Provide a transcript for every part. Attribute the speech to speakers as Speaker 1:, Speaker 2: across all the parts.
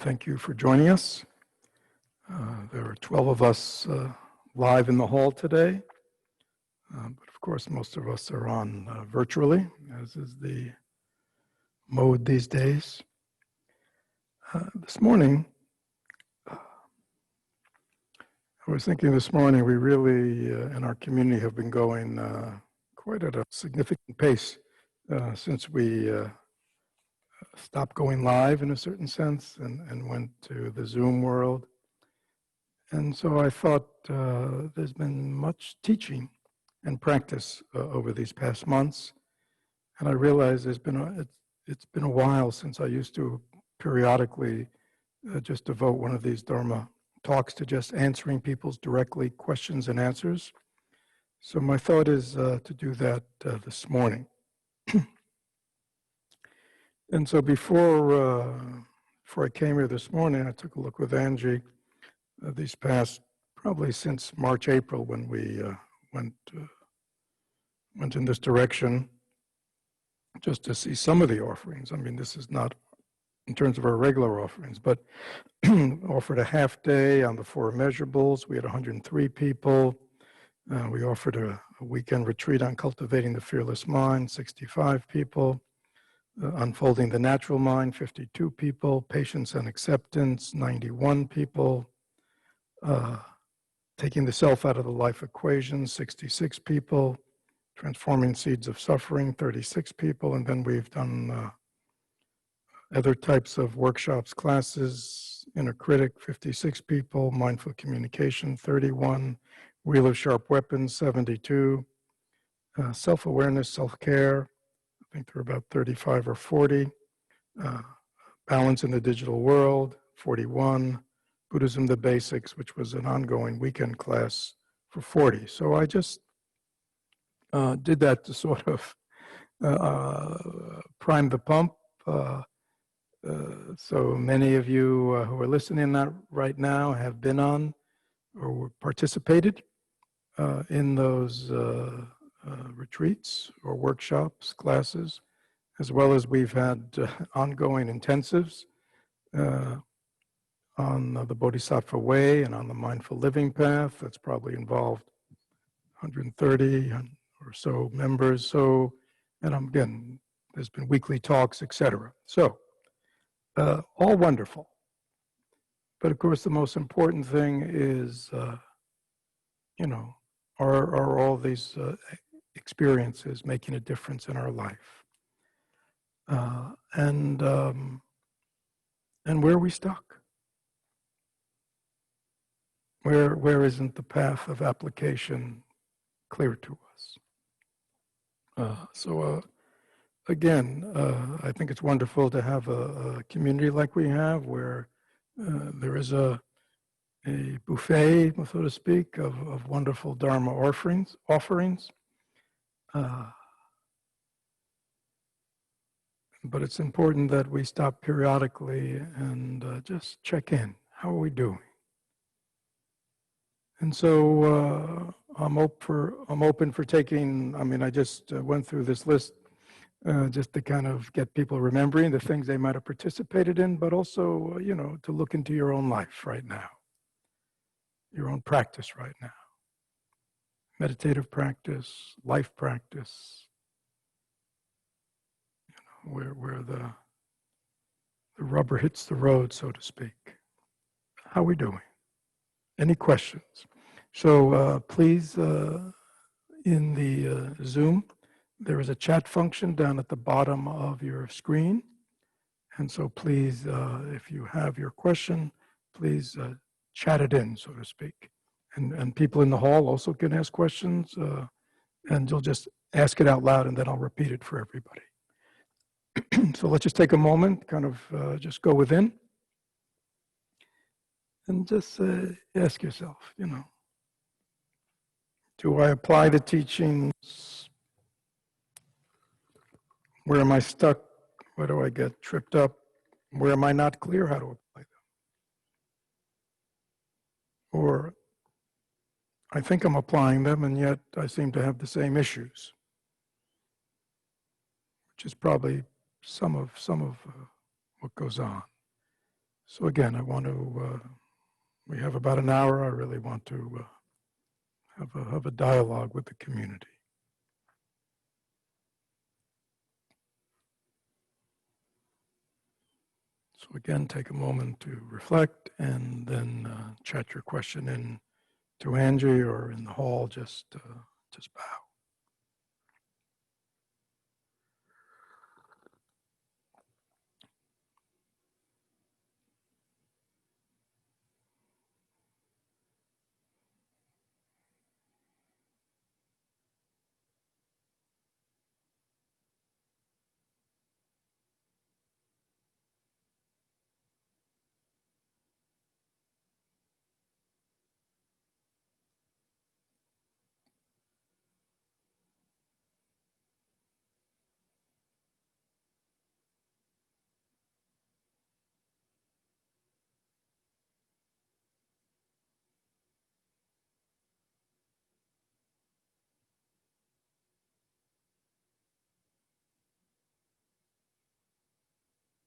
Speaker 1: thank you for joining us. There are 12 of us live in the hall today, but of course most of us are on virtually, as is the mode these days. This morning, I was thinking this morning, we really, in our community, have been going quite at a significant pace since we stopped going live in a certain sense and went to the Zoom world. And so I thought there's been much teaching and practice over these past months. And I realized it's been a while since I used to periodically just devote one of these Dharma talks to just answering people's directly questions and answers. So my thought is to do that this morning. And so before I came here this morning, I took a look with Angie these past, probably since March, April, when we went in this direction, just to see some of the offerings. I mean, this is not in terms of our regular offerings, but offered a half day on the 4 immeasurables. We had 103 people. We offered a weekend retreat on cultivating the fearless mind, 65 people. Unfolding the natural mind, 52 people. Patience and acceptance, 91 people. Taking the self out of the life equation, 66 people. Transforming seeds of suffering, 36 people. And then we've done other types of workshops, classes, inner critic, 56 people. Mindful communication, 31. Wheel of sharp weapons, 72. Self-awareness, self-care, I think there are about 35 or 40. Balance in the digital world, 41. Buddhism, the basics, which was an ongoing weekend class, for 40. So I just did that to sort of prime the pump. So many of you who are listening right now have been on or participated in those retreats or workshops, classes, as well as we've had ongoing intensives on the Bodhisattva Way and on the Mindful Living Path. That's probably involved 130 or so members. So, and again, there's been weekly talks, etc. So, all wonderful. But of course, the most important thing is, are all these experiences making a difference in our life? And where are we stuck? Where isn't the path of application clear to us? Again, I think it's wonderful to have a community like we have, where there is a buffet, so to speak, of wonderful Dharma offerings. But it's important that we stop periodically and just check in. How are we doing? And so I'm open for taking. I mean, I just went through this list just to kind of get people remembering the things they might have participated in, but also, to look into your own life right now, your own practice right now, meditative practice, life practice. Where the rubber hits the road, so to speak. How are we doing? Any questions? So please, in the Zoom, there is a chat function down at the bottom of your screen. And so please, if you have your question, please chat it in, so to speak. And people in the hall also can ask questions, and you'll just ask it out loud, and then I'll repeat it for everybody. So let's just take a moment, kind of just go within, and just ask yourself, do I apply the teachings? Where am I stuck? Where do I get tripped up? Where am I not clear how to apply them? Or I think I'm applying them, and yet I seem to have the same issues, which is probably some of what goes on. So again, I want to, we have about an hour. I really want to have a dialogue with the community. So again, take a moment to reflect and then chat your question in to Angie or in the hall, just bow.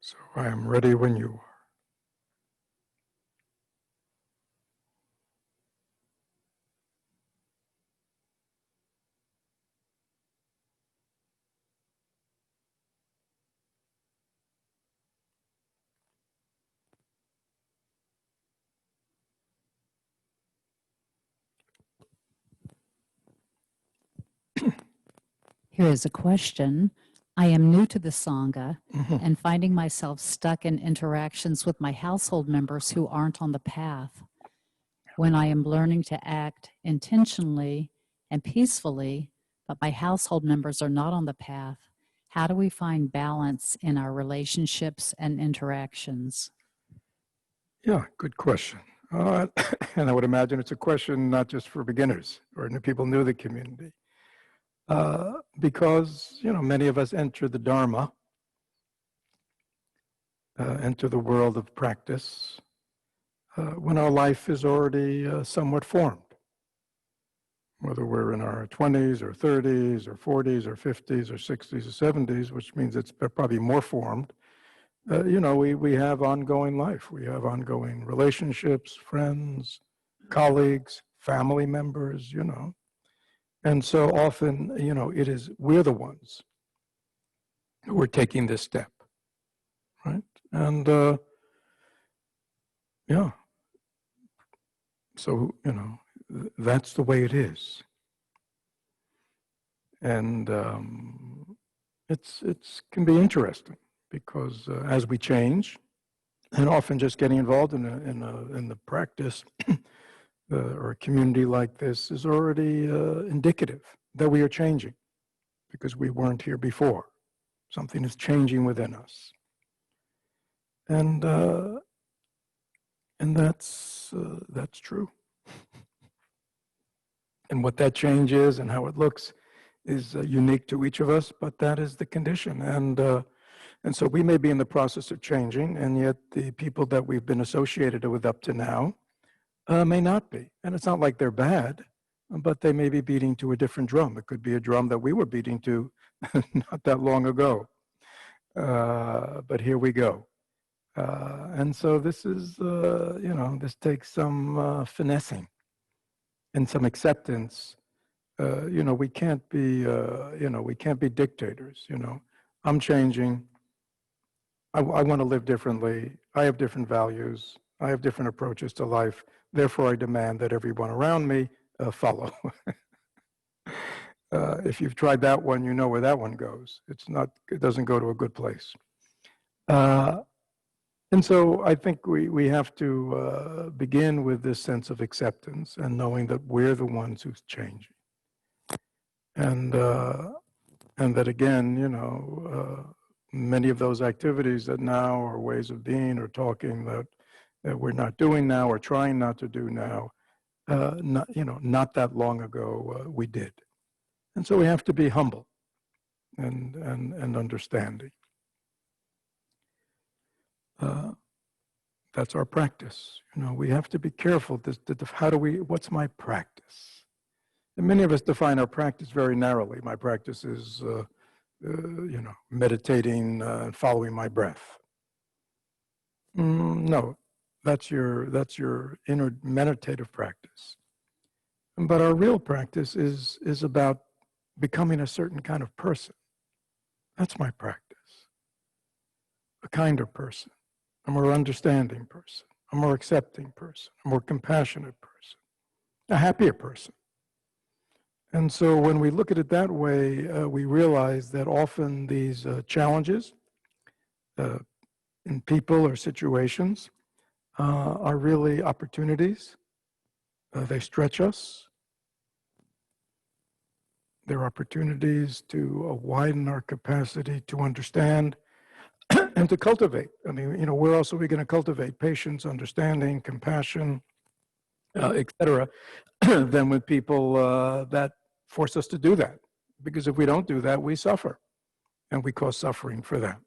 Speaker 1: So I am ready when you are.
Speaker 2: Here is a question. I am new to the Sangha and finding myself stuck in interactions with my household members who aren't on the path. When I am learning to act intentionally and peacefully, but my household members are not on the path, how do we find balance in our relationships and interactions?
Speaker 1: Yeah, good question. And I would imagine it's a question not just for beginners or people new to the community. Because, many of us enter the Dharma, enter the world of practice, when our life is already somewhat formed. Whether we're in our 20s or 30s or 40s or 50s or 60s or 70s, which means it's probably more formed, we have ongoing life. We have ongoing relationships, friends, colleagues, family members, And so often, we're the ones who are taking this step, right? And, so, that's the way it is. And it's can be interesting because as we change, and often just getting involved in the practice or a community like this is already indicative that we are changing because we weren't here before. Something is changing within us, and that's true. And what that change is and how it looks is unique to each of us, but that is the condition. And so we may be in the process of changing, and yet the people that we've been associated with up to now may not be. And it's not like they're bad, but they may be beating to a different drum. It could be a drum that we were beating to not that long ago. But here we go. And so this is, this takes some finessing and some acceptance. We can't be, we can't be dictators. I'm changing. I want to live differently. I have different values. I have different approaches to life. Therefore, I demand that everyone around me follow. If you've tried that one, you know where that one goes. It doesn't go to a good place. And so I think we have to begin with this sense of acceptance and knowing that we're the ones who's changing. And that again, many of those activities that now are ways of being or talking that we're not doing now or trying not to do now, not that long ago we did. And so we have to be humble and understanding. That's our practice. We have to be careful. What's my practice? And many of us define our practice very narrowly. My practice is, meditating, following my breath. No, that's your inner meditative practice. But our real practice is about becoming a certain kind of person. That's my practice. A kinder person, a more understanding person, a more accepting person, a more compassionate person, a happier person. And so when we look at it that way, we realize that often these challenges in people or situations are really opportunities. They stretch us. They're opportunities to widen our capacity to understand and to cultivate. I mean, where else are we going to cultivate patience, understanding, compassion, etc., than with people that force us to do that? Because if we don't do that, we suffer, and we cause suffering for them.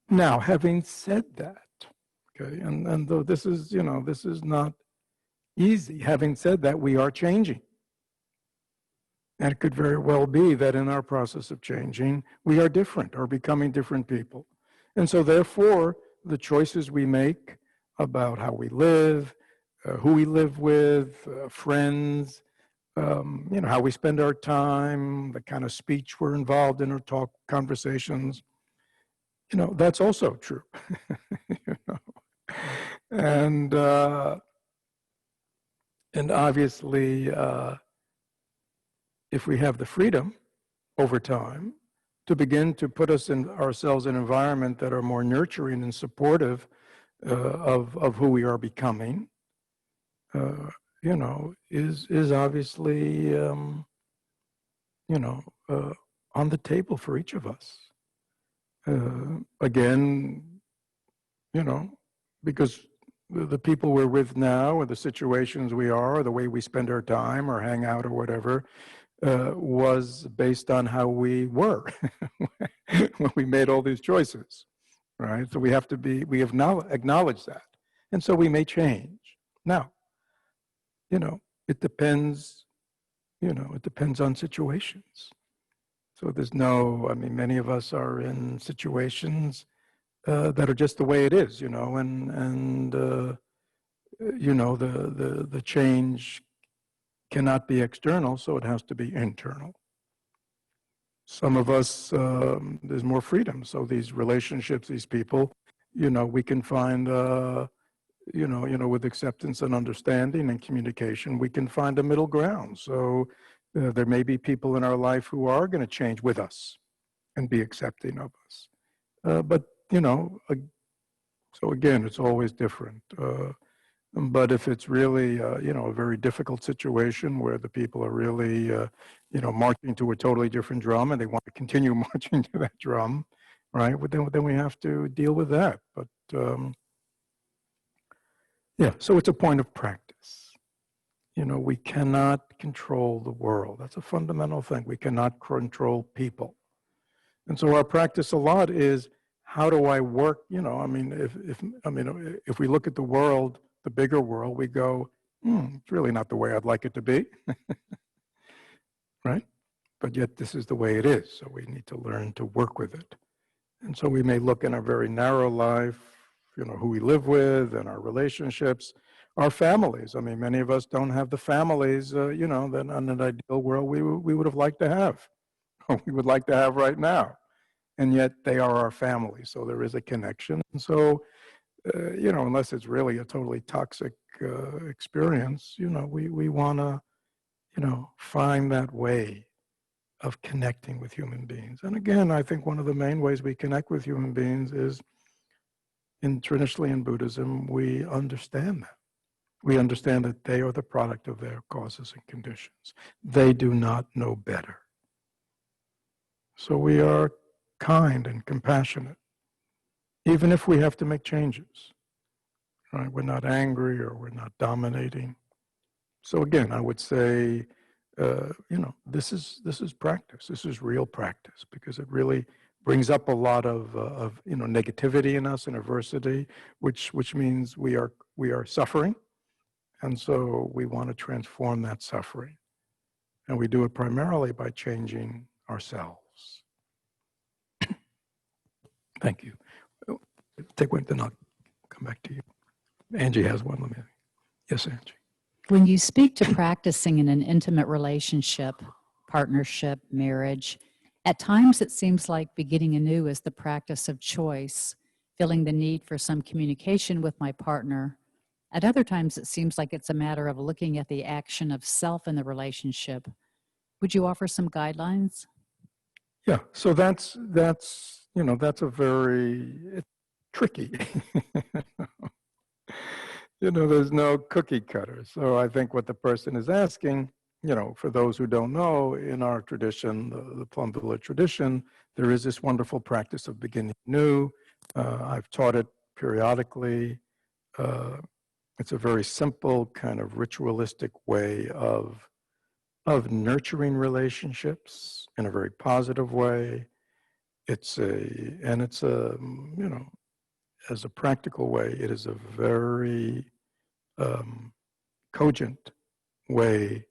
Speaker 1: Now, having said that, okay, and though this is, this is not easy, having said that, we are changing. And it could very well be that in our process of changing, we are different or becoming different people. And so therefore, the choices we make about how we live, who we live with, friends, how we spend our time, the kind of speech we're involved in or talk conversations, that's also true. And obviously, if we have the freedom over time to begin to put ourselves in an environment that are more nurturing and supportive of who we are becoming, is obviously, on the table for each of us. Again, because the people we're with now, or the situations we are, or the way we spend our time or hang out or whatever, was based on how we were when we made all these choices, right? So we have acknowledge that. And so we may change. Now, it depends, it depends on situations. So many of us are in situations that are just the way it is, and the change cannot be external, so it has to be internal. Some of us, there's more freedom. So these relationships, these people, we can find, with acceptance and understanding and communication, we can find a middle ground. So there may be people in our life who are going to change with us and be accepting of us. But, so again, it's always different. But if it's really, a very difficult situation where the people are really, marching to a totally different drum and they want to continue marching to that drum, right? But then we have to deal with that. But so it's a point of practice. We cannot control the world. That's a fundamental thing. We cannot control people. And so our practice a lot is, how do I work? If we look at the world, the bigger world, we go, it's really not the way I'd like it to be, right? But yet this is the way it is. So we need to learn to work with it. And so we may look in our very narrow life, who we live with and our relationships, our families. Many of us don't have the families, that in an ideal world we would have liked to have, or we would like to have right now. And yet they are our family. So there is a connection. And so, unless it's really a totally toxic experience, we want to, find that way of connecting with human beings. And again, I think one of the main ways we connect with human beings is, traditionally in Buddhism, we understand that. We understand that they are the product of their causes and conditions. They do not know better. So we are kind and compassionate, even if we have to make changes, right? We're not angry or we're not dominating. So again, I would say, this is practice. This is real practice, because it really brings up a lot of negativity in us and adversity, which means we are suffering, and so we want to transform that suffering, and we do it primarily by changing ourselves. Thank you. Take one, then I'll come back to you. Angie has one. Let me. Yes, Angie.
Speaker 2: When you speak to practicing in an intimate relationship, partnership, marriage, at times it seems like beginning anew is the practice of choice, feeling the need for some communication with my partner. At other times it seems like it's a matter of looking at the action of self in the relationship. Would you offer some guidelines?
Speaker 1: Yeah. So that's that's a very tricky. There's no cookie cutter. So I think what the person is asking, for those who don't know, in our tradition, the Plum Village tradition, there is this wonderful practice of beginning new. I've taught it periodically. It's a very simple kind of ritualistic way of nurturing relationships in a very positive way. It's as a practical way, it is a very cogent way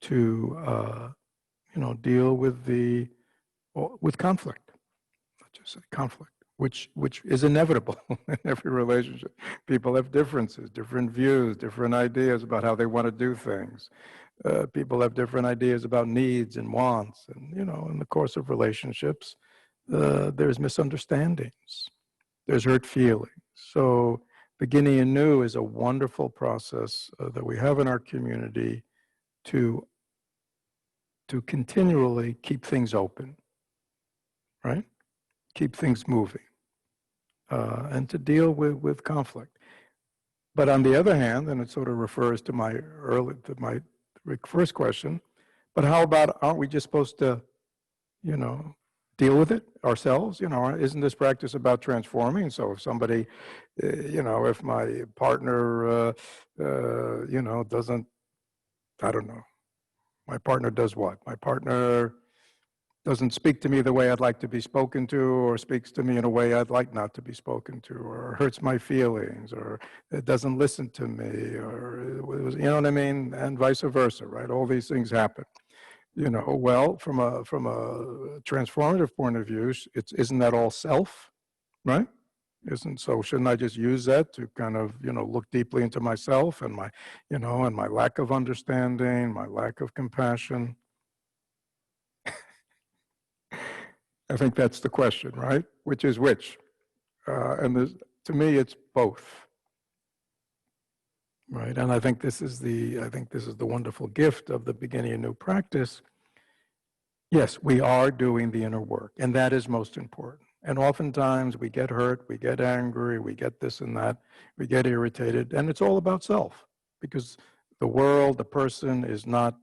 Speaker 1: to deal with conflict. Let's just say conflict, which is inevitable in every relationship. People have differences, different views, different ideas about how they want to do things. People have different ideas about needs and wants, and in the course of relationships, there's misunderstandings, there's hurt feelings. So beginning anew is a wonderful process that we have in our community to continually keep things open, right? Keep things moving, and to deal with conflict. But on the other hand, and it sort of refers to my first question, but how about, aren't we just supposed to, deal with it ourselves? Isn't this practice about transforming? So if somebody, if my partner, doesn't, I don't know, my partner does what? My partner doesn't speak to me the way I'd like to be spoken to, or speaks to me in a way I'd like not to be spoken to, or hurts my feelings, or it doesn't listen to me, or, you know what I mean? And vice versa, right? All these things happen. Well, from a transformative point of view, isn't that all self, right? Shouldn't I just use that to kind of, look deeply into myself and my, and my lack of understanding, my lack of compassion? I think that's the question, right? Which is which? To me, it's both, right? And I think this is the wonderful gift of the beginning of new practice. Yes, we are doing the inner work, and that is most important. And oftentimes we get hurt, we get angry, we get this and that, we get irritated, and it's all about self, because the world, the person is not,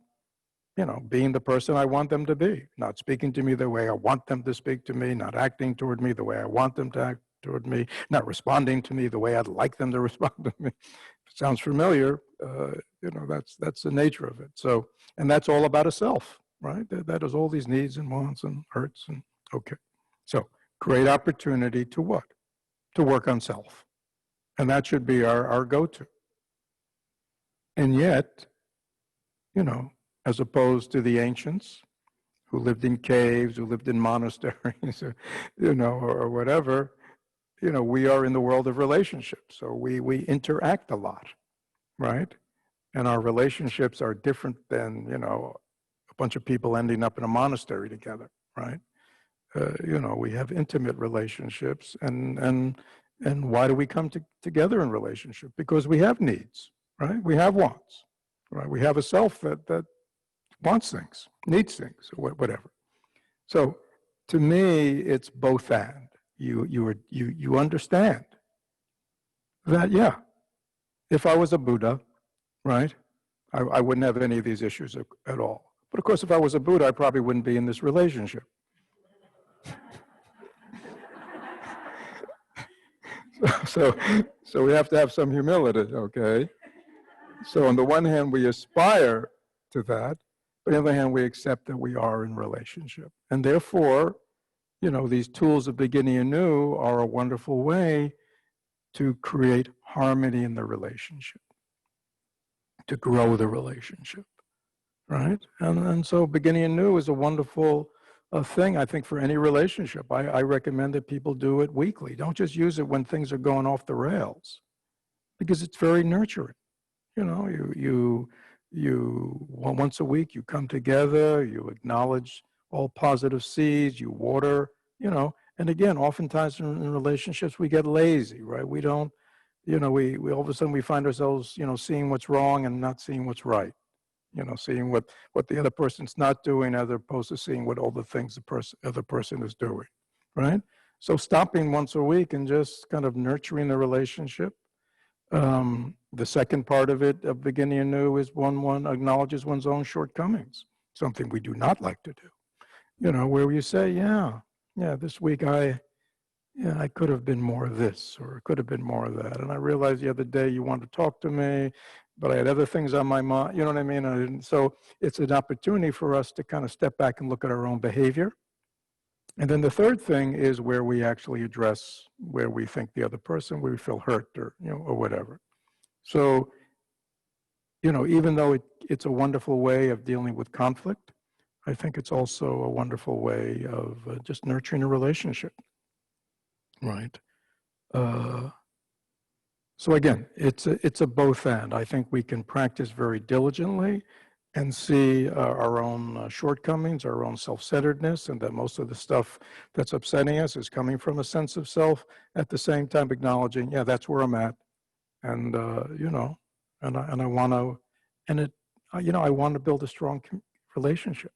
Speaker 1: being the person I want them to be, not speaking to me the way I want them to speak to me, not acting toward me the way I want them to act toward me, not responding to me the way I'd like them to respond to me. If it sounds familiar, that's the nature of it. So, and that's all about a self, right? That is all these needs and wants and hurts and, okay. So, great opportunity to what? To work on self. And that should be our go-to. And yet, as opposed to the ancients who lived in caves, who lived in monasteries, or whatever, we are in the world of relationships. So we interact a lot, right? And our relationships are different than, a bunch of people ending up in a monastery together, right? We have intimate relationships, and why do we come together in relationship? Because we have needs, right? We have wants, right? We have a self that wants things, needs things, or whatever. So, to me, it's both and. You understand that, yeah, if I was a Buddha, right, I wouldn't have any of these issues at all. But of course, if I was a Buddha, I probably wouldn't be in this relationship. So we have to have some humility, okay? So on the one hand, we aspire to that, but on the other hand, we accept that we are in relationship. And therefore, these tools of beginning anew are a wonderful way to create harmony in the relationship, to grow the relationship, right? And so beginning anew is a wonderful thing, I think, for any relationship. I recommend that people do it weekly. Don't just use it when things are going off the rails. because it's very nurturing. You know, once a week, you come together, you acknowledge all positive seeds, you water, you know, and again, oftentimes in relationships, we get lazy, right? We don't, you know, we all of a sudden we find ourselves, you know, seeing what's wrong and not seeing what's right, you know, seeing what the other person's not doing as opposed to seeing what all the things the other person is doing, right? So stopping once a week and just kind of nurturing the relationship. The second part of it, of beginning anew, is one acknowledges one's own shortcomings, something we do not like to do. You know, where you say, yeah, this week I could have been more of this, or it could have been more of that. And I realized the other day you wanted to talk to me, but I had other things on my mind, you know what I mean? And so it's an opportunity for us to kind of step back and look at our own behavior. And then the third thing is where we actually address where we think the other person, where we feel hurt or, you know, or whatever. So, you know, even though it's a wonderful way of dealing with conflict, I think it's also a wonderful way of just nurturing a relationship, right? So again, it's a both and. I think we can practice very diligently and see our own shortcomings, our own self-centeredness, and that most of the stuff that's upsetting us is coming from a sense of self, at the same time acknowledging, yeah, that's where I'm at. And, you know, and I want to, and it, you know, I want to build a strong relationship.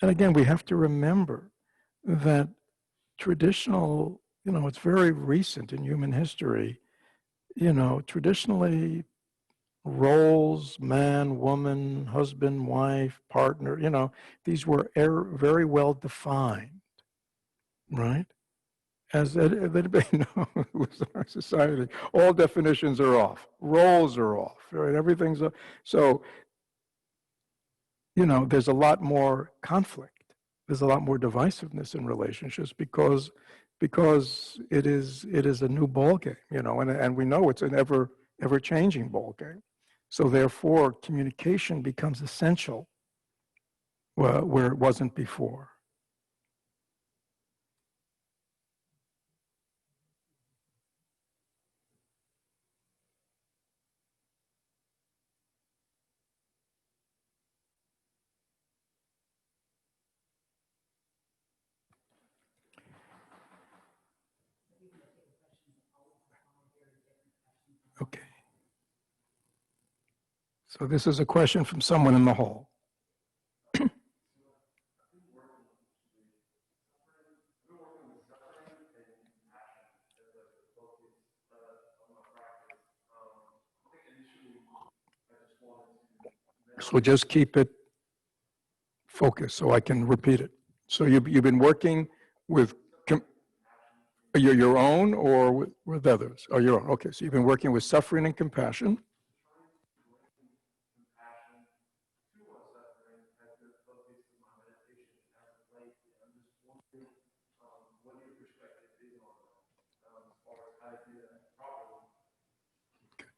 Speaker 1: And again, we have to remember that traditional, you know, it's very recent in human history, you know, traditionally roles, man, woman, husband, wife, partner, you know, these were very well defined, right? As anybody knows in our society, all definitions are off, roles are off, right? Everything's off. So, you know, there's a lot more conflict. There's a lot more divisiveness in relationships because it is a new ball game, you know, and we know it's an ever changing ball game. So therefore, communication becomes essential where it wasn't before. Okay. So this is a question from someone in the hall. So just keep it focused so I can repeat it. So you've been working with your own or with others? Oh, your own. Okay, so you've been working with suffering and compassion.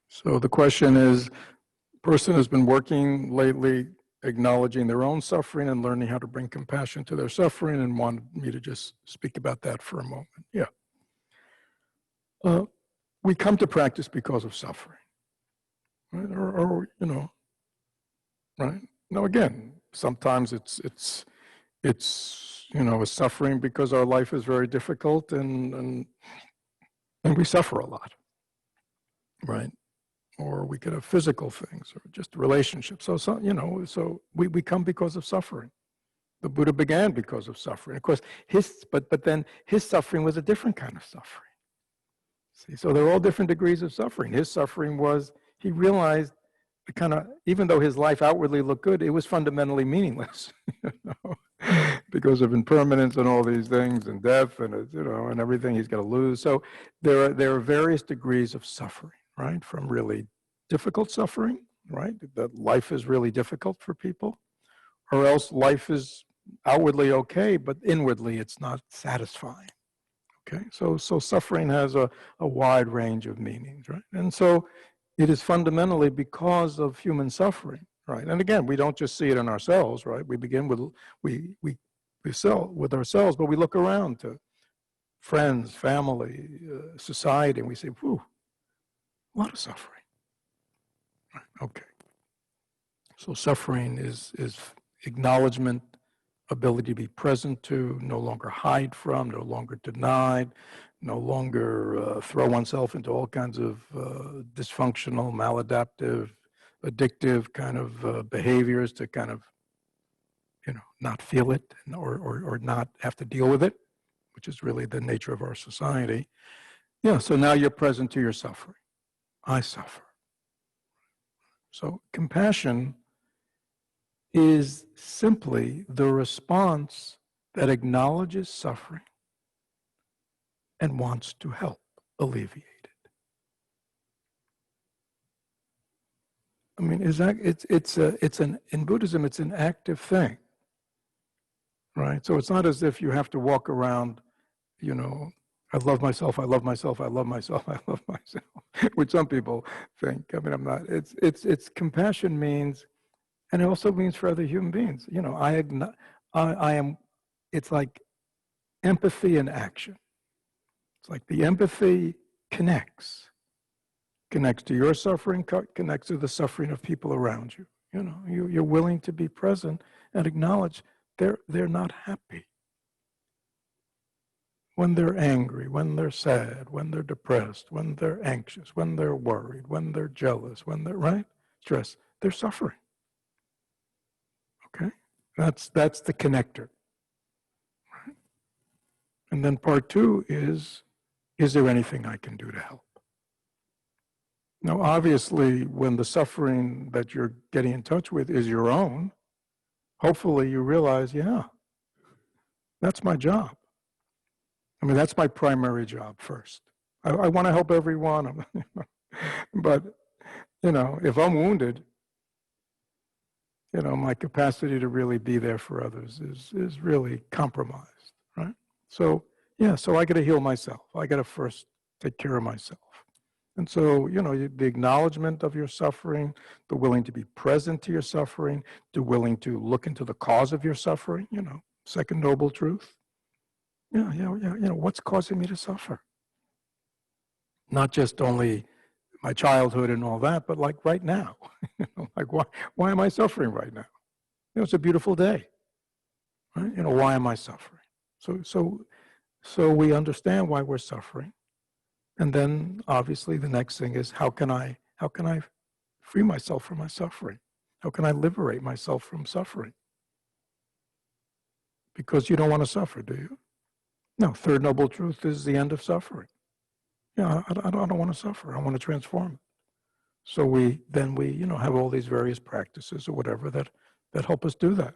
Speaker 1: So the question is, person has been working lately acknowledging their own suffering and learning how to bring compassion to their suffering, and wanted me to just speak about that for a moment. Yeah. We come to practice because of suffering, right? Or you know, right? Now again, sometimes it's you know, a suffering because our life is very difficult and we suffer a lot, right? Or we could have physical things or just relationships. So you know, so we come because of suffering. The Buddha began because of suffering. Of course, but then his suffering was a different kind of suffering. See, so they're all different degrees of suffering. His suffering was, he realized the kind of, even though his life outwardly looked good, it was fundamentally meaningless, you know, because of impermanence and all these things and death and, you know, and everything he's going to lose. So there are various degrees of suffering, right? From really difficult suffering, right? That life is really difficult for people, or else life is outwardly okay, but inwardly it's not satisfying. Okay, so suffering has a wide range of meanings, right? And so it is fundamentally because of human suffering, right? And again, we don't just see it in ourselves, right? We begin with, we sell with ourselves, but we look around to friends, family, society, and we say, whew, A lot of suffering. Right. Okay. So suffering is acknowledgement, ability to be present to, no longer hide from, no longer denied, no longer throw oneself into all kinds of dysfunctional, maladaptive, addictive kind of behaviors to kind of, not feel it or not have to deal with it, which is really the nature of our society. Yeah, so now you're present to your suffering. I suffer. So compassion is simply the response that acknowledges suffering and wants to help alleviate it. I mean, in Buddhism, it's an active thing, right? So it's not as if you have to walk around, I love myself, I love myself, I love myself, I love myself, which some people think. I mean, I'm not. It's compassion means, and it also means for other human beings. I am. It's like empathy in action. It's like the empathy connects to your suffering, connects to the suffering of people around you. You're willing to be present and acknowledge they're not happy. When they're angry, when they're sad, when they're depressed, when they're anxious, when they're worried, when they're jealous, when they're stressed, they're suffering. Okay? That's the connector. Right? And then part two is there anything I can do to help? Now, obviously, when the suffering that you're getting in touch with is your own, hopefully you realize, yeah, that's my job. I mean, that's my primary job first. I want to help everyone, but, if I'm wounded, my capacity to really be there for others is really compromised, right? So, so I got to heal myself. I got to first take care of myself. And so, the acknowledgement of your suffering, the willing to be present to your suffering, the willing to look into the cause of your suffering, second noble truth. What's causing me to suffer? Not just only my childhood and all that, but like right now. Like why am I suffering right now? It's a beautiful day. Right? Why am I suffering? So we understand why we're suffering. And then obviously the next thing is how can I free myself from my suffering? How can I liberate myself from suffering? Because you don't want to suffer, do you? No, third noble truth is the end of suffering. Yeah, I don't want to suffer. I want to transform it. So we have all these various practices or whatever that help us do that.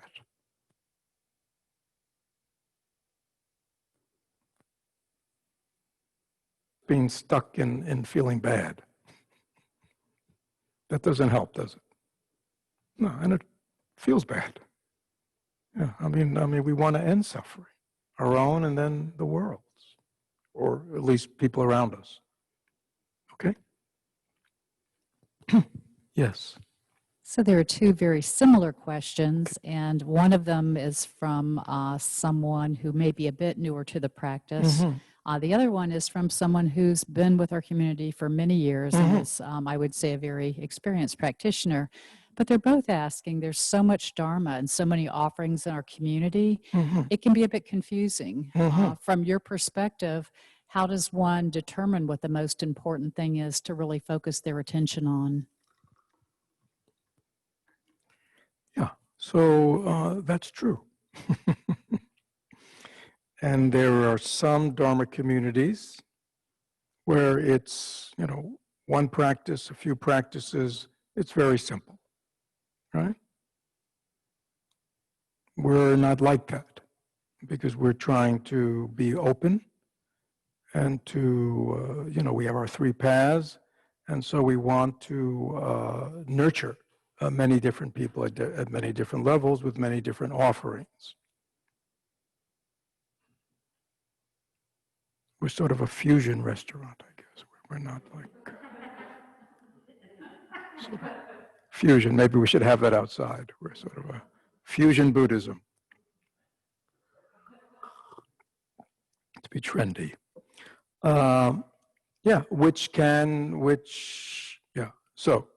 Speaker 1: Being stuck in feeling bad. That doesn't help, does it? No, and it feels bad. Yeah, I mean, we want to end suffering, our own and then the world's, or at least people around us. Okay? Yes.
Speaker 2: So there are two very similar questions, and one of them is from someone who may be a bit newer to the practice. The other one is from someone who's been with our community for many years and is, I would say, a very experienced practitioner. But they're both asking, there's so much Dharma and so many offerings in our community, it can be a bit confusing. From your perspective, how does one determine what the most important thing is to really focus their attention on?
Speaker 1: Yeah, so that's true. And there are some Dharma communities where it's, one practice, a few practices, it's very simple, right? We're not like that because we're trying to be open and to, we have our three paths, and so we want to nurture many different people at many different levels with many different offerings. We're sort of a fusion restaurant, I guess. We're not like sort of fusion. Maybe we should have that outside. We're sort of a fusion Buddhism. To be trendy. Yeah, yeah. So,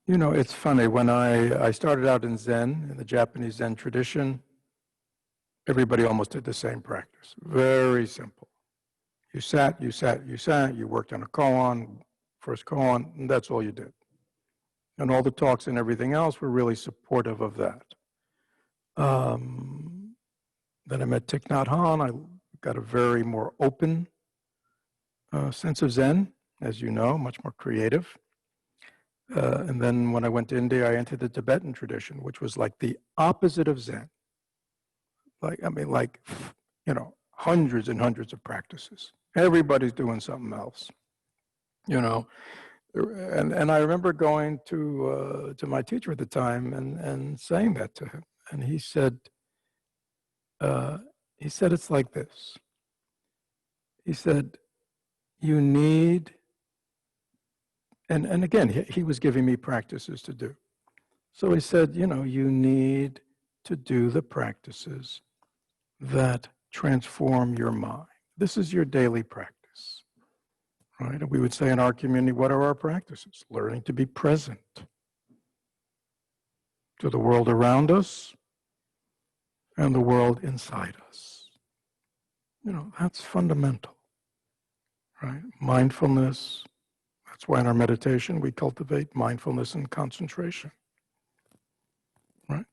Speaker 1: it's funny, when I started out in Zen, in the Japanese Zen tradition, everybody almost did the same practice. Very simple. You sat, you worked on a koan, first koan, and that's all you did. And all the talks and everything else were really supportive of that. Then I met Thich Nhat Hanh. I got a very more open sense of Zen, as you know, much more creative. And then when I went to India, I entered the Tibetan tradition, which was like the opposite of Zen. Like, hundreds and hundreds of practices. Everybody's doing something else, And I remember going to my teacher at the time and saying that to him. And he said, it's like this. He said, you need, and again, he was giving me practices to do. So he said, you need to do the practices that transform your mind. This is your daily practice, right? And we would say in our community, what are our practices? Learning to be present to the world around us and the world inside us. That's fundamental, right? Mindfulness. That's why in our meditation we cultivate mindfulness and concentration, right?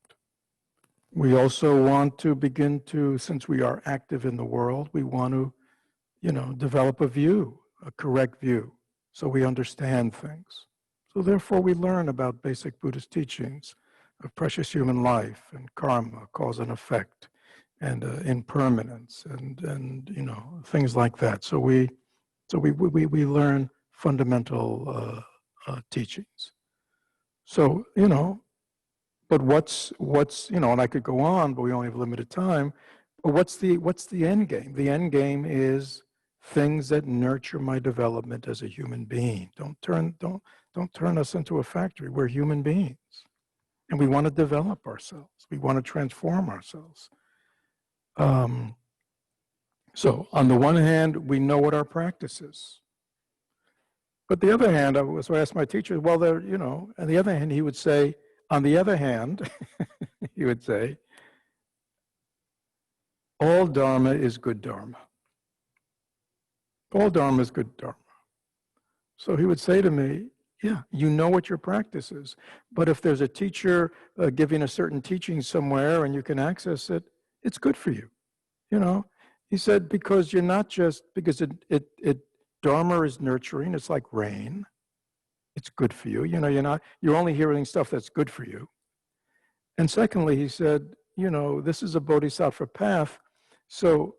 Speaker 1: We also want to begin to, since we are active in the world, we want to, develop a view, a correct view, so we understand things. So therefore we learn about basic Buddhist teachings of precious human life and karma, cause and effect, and impermanence, and things like that. So we learn fundamental teachings. So but what's and I could go on, but we only have limited time. But what's the end game? The end game is things that nurture my development as a human being. Don't turn us into a factory. We're human beings, and we want to develop ourselves. We want to transform ourselves. So on the one hand, we know what our practice is. But the other hand, so I asked my teacher, well, on the other hand, he would say, on the other hand, he would say, all Dharma is good Dharma. All Dharma is good Dharma. So he would say to me, yeah, you know what your practice is. But if there's a teacher giving a certain teaching somewhere and you can access it, it's good for you. He said, because you're not just, because Dharma is nurturing, it's like rain. It's good for you. You're only hearing stuff that's good for you. And secondly, he said, this is a bodhisattva path. So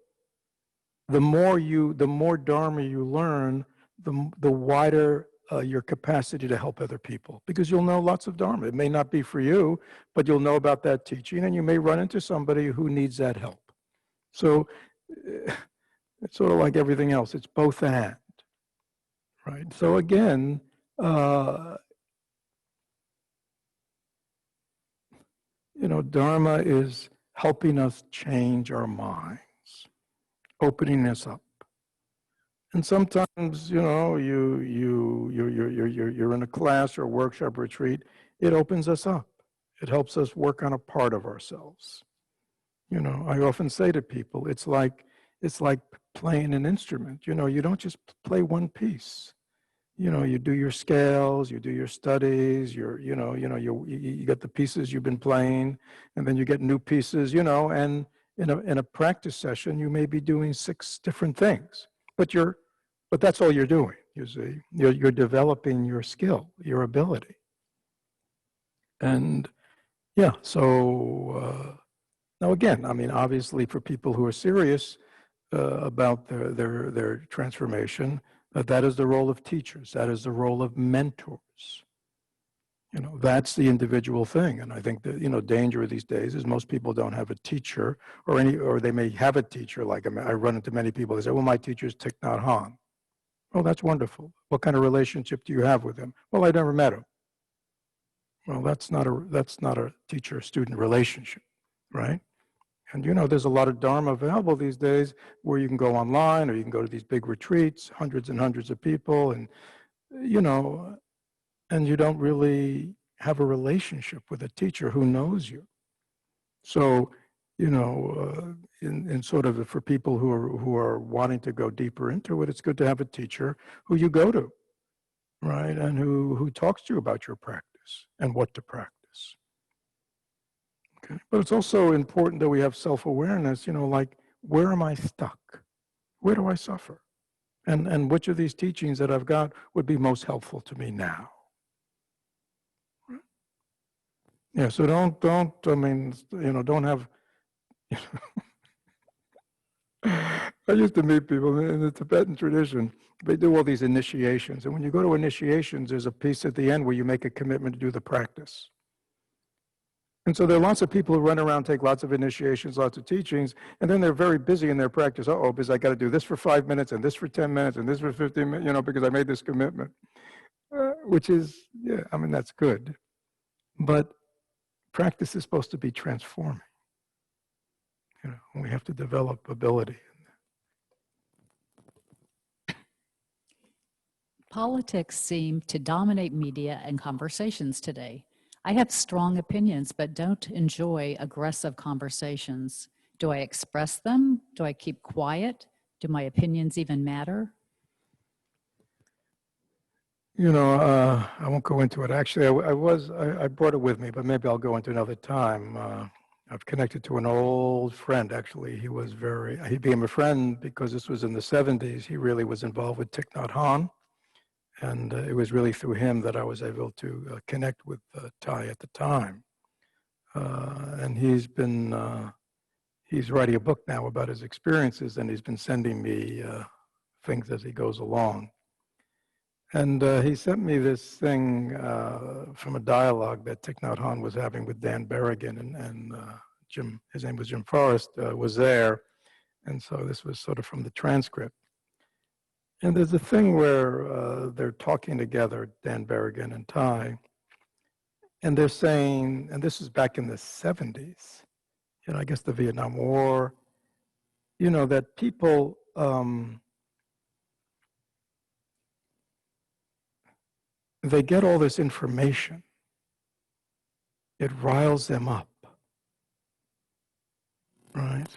Speaker 1: the more Dharma you learn, the wider your capacity to help other people, because you'll know lots of Dharma. It may not be for you, but you'll know about that teaching, and you may run into somebody who needs that help. So it's sort of like everything else. It's both and, right? So again, Dharma is helping us change our minds, opening us up. And sometimes, you're in a class or a workshop retreat, it opens us up. It helps us work on a part of ourselves. I often say to people, it's like playing an instrument. You don't just play one piece. You do your scales, you do your studies, you get the pieces you've been playing, and then you get new pieces, and in a practice session, you may be doing 6 different things, but that's all you're doing, you see. You're developing your skill, your ability. And yeah, so now again, obviously for people who are serious about their transformation, that is the role of teachers. That is the role of mentors. That's the individual thing. And I think the danger these days is most people don't have a teacher, or they may have a teacher. Like I run into many people. They say, "Well, my teacher is Thich Nhat Hanh." Oh, that's wonderful. What kind of relationship do you have with him? Well, I never met him. Well, that's not a teacher-student relationship, right? And you know, there's a lot of Dharma available these days where you can go online or you can go to these big retreats, hundreds and hundreds of people, and you know, and you don't really have a relationship with a teacher who knows you. So, you know, in sort of for people who are wanting to go deeper into it, it's good to have a teacher who you go to, right, and who talks to you about your practice and what to practice. Okay, but it's also important that we have self-awareness. You know, like, where am I stuck? Where do I suffer? And which of these teachings that I've got would be most helpful to me now? Yeah, so don't, I mean, you know, don't have, I used to meet people in the Tibetan tradition. They do all these initiations. And when you go to initiations, there's a piece at the end where you make a commitment to do the practice. And so there are lots of people who run around, take lots of initiations, lots of teachings, and then they're very busy in their practice. Uh-oh, because I got to do this for 5 minutes and this for 10 minutes and this for 15 minutes, you know, because I made this commitment, which is, yeah, I mean, that's good. But practice is supposed to be transforming. You know, we have to develop ability.
Speaker 2: Politics seem to dominate media and conversations today. I have strong opinions, but don't enjoy aggressive conversations. Do I express them? Do I keep quiet? Do my opinions even matter?
Speaker 1: You know, I won't go into it. Actually, I brought it with me, but maybe I'll go into another time. I've connected to an old friend, actually. He became a friend because this was in the 70s. He really was involved with Thich Nhat Hanh. And it was really through him that I was able to connect with Thai at the time. And he's writing a book now about his experiences, and he's been sending me things as he goes along. And he sent me this thing from a dialogue that Thich Nhat Hanh was having with Dan Berrigan, and Jim, his name was Jim Forrest, was there. And so this was sort of from the transcript. And there's a thing where they're talking together, Dan Berrigan and Thai, and they're saying, and this is back in the 70s, you know, I guess the Vietnam War, you know, that people, they get all this information. It riles them up, right?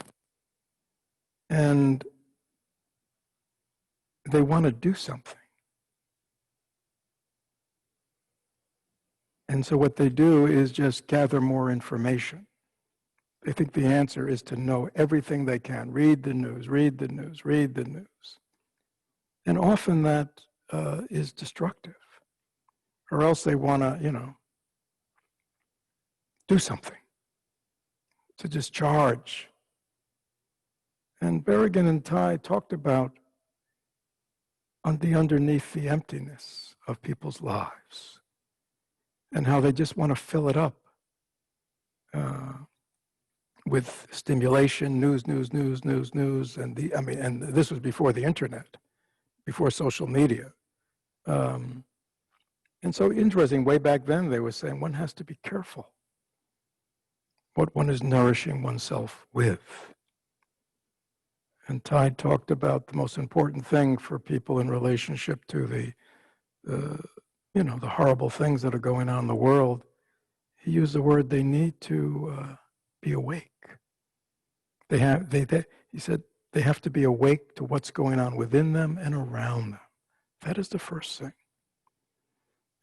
Speaker 1: And they want to do something. And so what they do is just gather more information. They think the answer is to know everything they can. Read the news, read the news, read the news. And often that is destructive. Or else they want to, you know, do something to discharge. And Berrigan and Thai talked about underneath the emptiness of people's lives and how they just want to fill it up with stimulation, news, and and this was before the internet, before social media. And so interesting, way back then they were saying one has to be careful what one is nourishing oneself with. And Ty talked about the most important thing for people in relationship to the horrible things that are going on in the world. He used the word they need to be awake. He said they have to be awake to what's going on within them and around them. That is the first thing.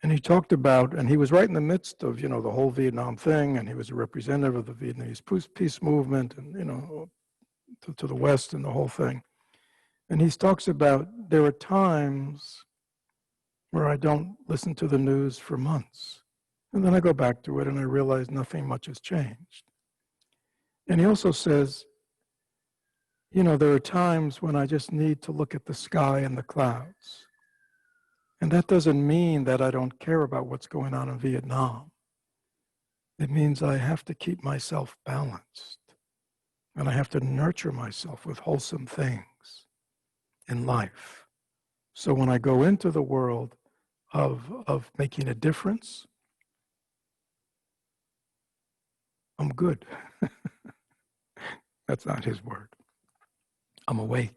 Speaker 1: And he talked about, and he was right in the midst of, you know, the whole Vietnam thing, and he was a representative of the Vietnamese peace movement, and, you know, to the West and the whole thing. And he talks about there are times where I don't listen to the news for months. And then I go back to it and I realize nothing much has changed. And he also says, you know, there are times when I just need to look at the sky and the clouds. And that doesn't mean that I don't care about what's going on in Vietnam. It means I have to keep myself balanced. And I have to nurture myself with wholesome things in life. So when I go into the world of making a difference, I'm good. That's not his word. I'm awake.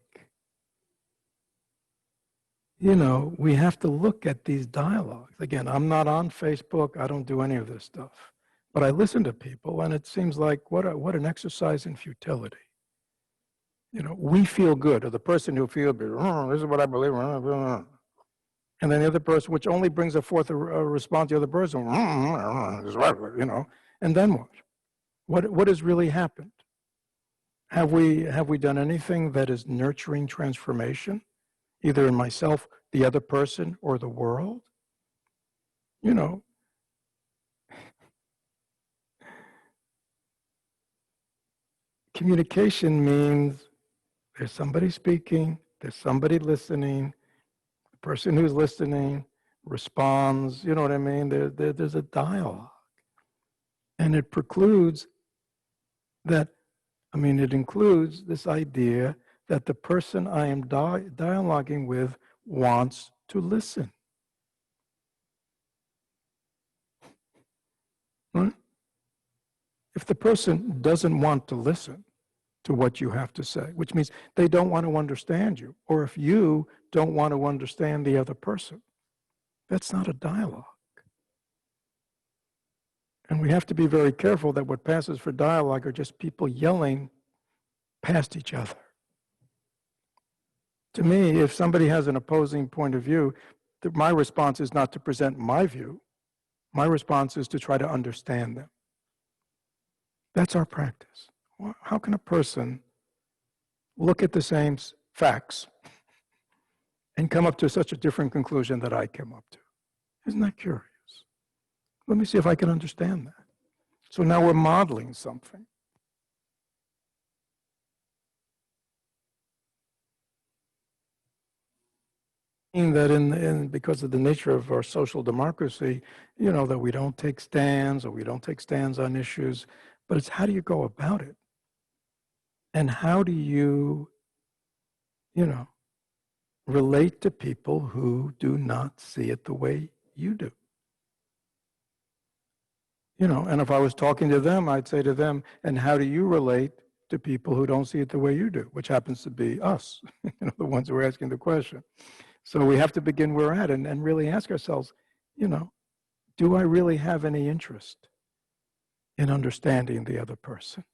Speaker 1: You know, we have to look at these dialogues. Again, I'm not on Facebook. I don't do any of this stuff. But I listen to people, and it seems like what an exercise in futility. You know, we feel good, or the person who feels, this is what I believe, and then the other person, which only brings forth a response to the other person, you know, and then what? What has really happened? Have we done anything that is nurturing transformation, either in myself, the other person, or the world? You know, communication means there's somebody speaking, there's somebody listening, the person who's listening responds, you know what I mean? There's a dialogue. And it precludes that, it includes this idea that the person I am dialoguing with wants to listen. Right? If the person doesn't want to listen to what you have to say, which means they don't want to understand you, or if you don't want to understand the other person, that's not a dialogue. And we have to be very careful that what passes for dialogue are just people yelling past each other. To me, if somebody has an opposing point of view, my response is not to present my view. My response is to try to understand them. That's our practice. How can a person look at the same facts and come up to such a different conclusion that I came up to? Isn't that curious? Let me see if I can understand that. So now we're modeling something. That because of the nature of our social democracy, you know, that we don't take stands or we don't take stands on issues, but it's how do you go about it? And how do you, you know, relate to people who do not see it the way you do? You know, and if I was talking to them, I'd say to them, and how do you relate to people who don't see it the way you do, which happens to be us, you know, the ones who are asking the question. So we have to begin where we're at and really ask ourselves, you know, do I really have any interest in understanding the other person?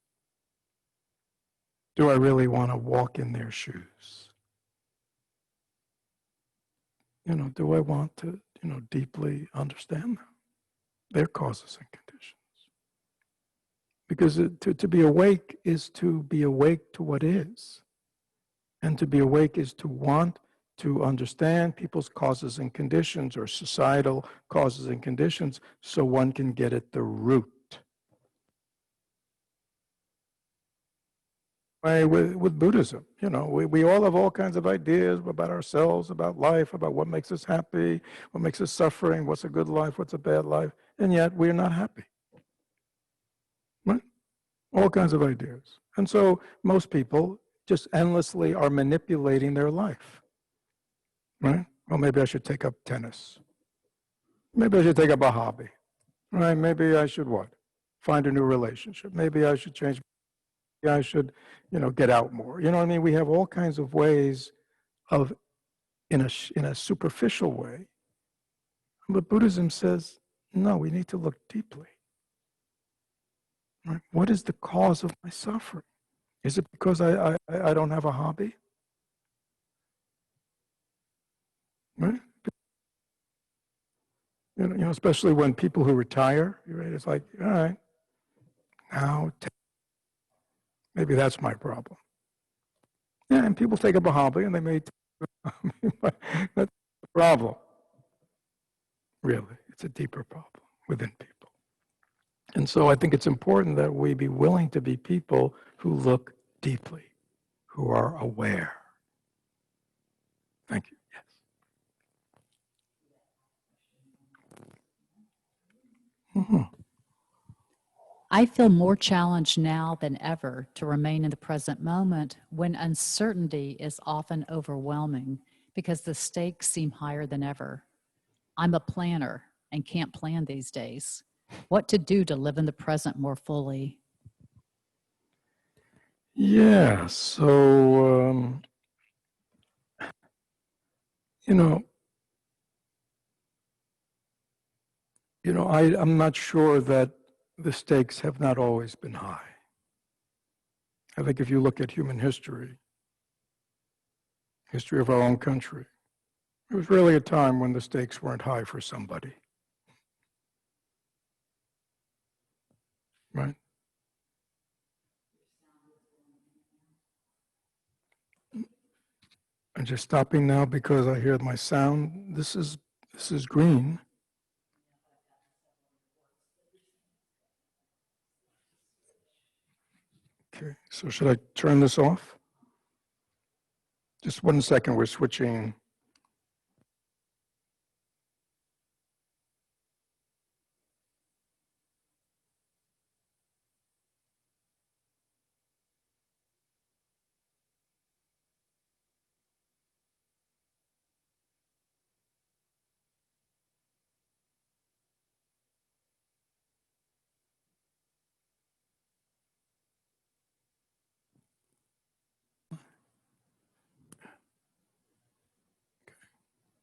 Speaker 1: Do I really want to walk in their shoes? You know, do I want to, you know, deeply understand them, their causes and conditions? Because to be awake is to be awake to what is. And to be awake is to want to understand people's causes and conditions or societal causes and conditions so one can get at the root. With Buddhism, you know, we all have all kinds of ideas about ourselves, about life, about what makes us happy, what makes us suffering, what's a good life, what's a bad life, and yet we're not happy. Right? All kinds of ideas. And so most people just endlessly are manipulating their life. Right? Well, maybe I should take up tennis. Maybe I should take up a hobby. Right? Maybe I should what? Find a new relationship. Maybe I should change. Maybe I should, you know, get out more. You know what I mean? We have all kinds of ways of, in a superficial way. But Buddhism says, no, we need to look deeply. Right? What is the cause of my suffering? Is it because I don't have a hobby? Right? You know, especially when people who retire, right, it's like, all right, now maybe that's my problem. Yeah, and people take up a hobby and they may but that's the problem. Really, it's a deeper problem within people. And so I think it's important that we be willing to be people who look deeply, who are aware. Thank you. Yes. Mm-hmm.
Speaker 2: I feel more challenged now than ever to remain in the present moment when uncertainty is often overwhelming because the stakes seem higher than ever. I'm a planner and can't plan these days. What to do to live in the present more fully?
Speaker 1: Yeah, so, you know, I'm not sure that the stakes have not always been high. I think if you look at human history of our own country, it was really a time when the stakes weren't high for somebody, right? I'm just stopping now because I hear my sound. This is green. Okay, so should I turn this off? Just 1 second, we're switching.